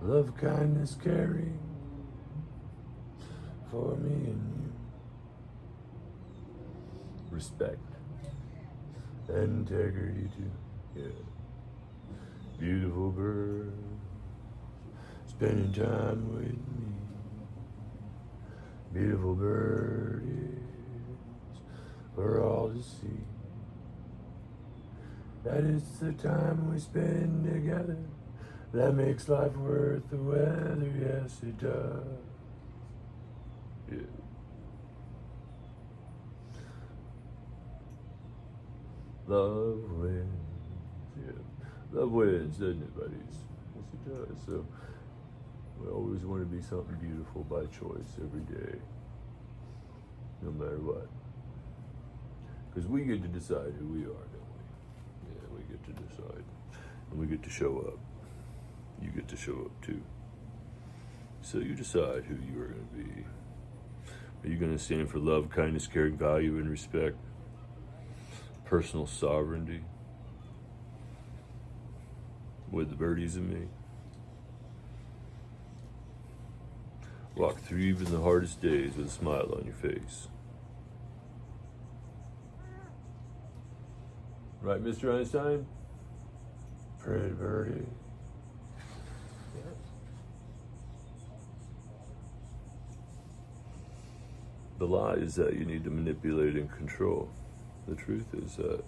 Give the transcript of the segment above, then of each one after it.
Love, kindness, caring for me and you. Respect and integrity too. Yeah. Beautiful bird, spending time with me. Beautiful bird is for all to see. That it's the time we spend together that makes life worth the weather. Yes, it does. Yeah. Love wins. Yeah. Love wins, doesn't it, buddies? Yes, it does. So we always want to be something beautiful by choice every day, no matter what. Because we get to decide who we are, don't we? Yeah, we get to decide. And we get to show up. You get to show up too. So you decide who you are going to be. Are you going to stand for love, kindness, caring, value, and respect? Personal sovereignty with the birdies and me? Walk through even the hardest days with a smile on your face. Right, Mr. Einstein? Pretty birdie. The lie is that you need to manipulate and control. The truth is that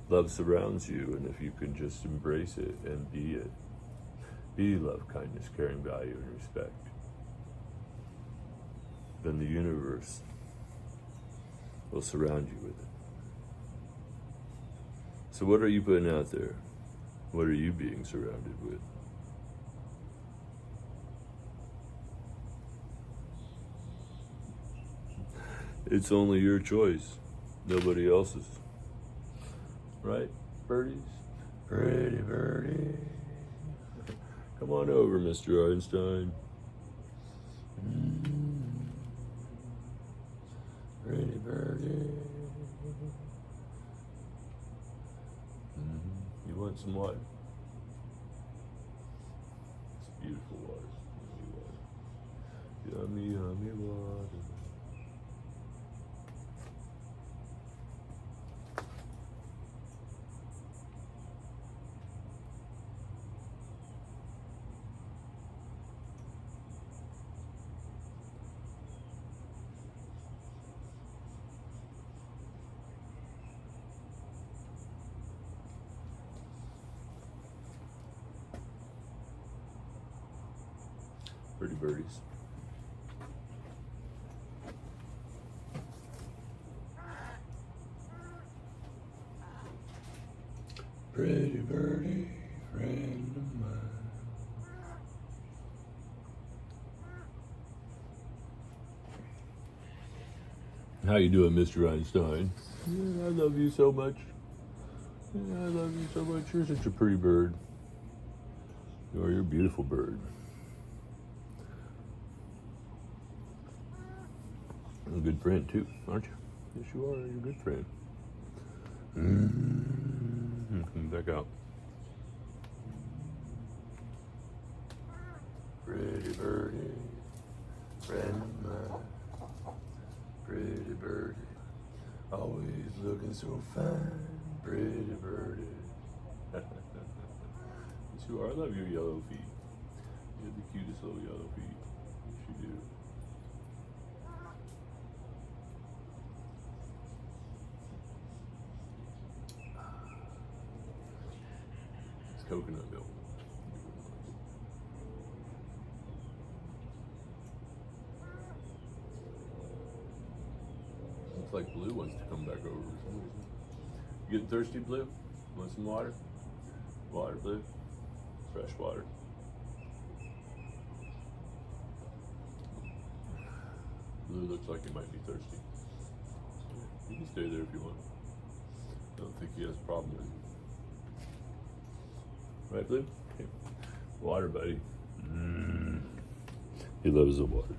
love surrounds you, and if you can just embrace it and be it, be love, kindness, caring, value, and respect, then the universe will surround you with it. So what are you putting out there? What are you being surrounded with? It's only your choice, nobody else's. Right, birdies? Pretty birdie. Come on over, Mr. Einstein. Pretty birdie. You want some water? It's beautiful water. Yummy, yummy water. Pretty birdies. Pretty birdie, friend of mine. How you doing, Mr. Einstein? Yeah, I love you so much. Yeah, I love you so much. You're such a pretty bird. You're a beautiful bird. You're a good friend too, aren't you? Yes, you are. You're a good friend. Come back out. Pretty birdie, friend of mine. Pretty birdie, always looking so fine. Pretty birdie. Yes, you are. I love your yellow feet. You have the cutest little yellow feet. Yes, you do. It's coconut milk. Looks like Blue wants to come back over for some reason. You getting thirsty, Blue? Want some water? Water, Blue? Fresh water. Blue looks like he might be thirsty. You can stay there if you want. I don't think he has a problem with you. Right, Blue? Here. Water, buddy. He loves the water.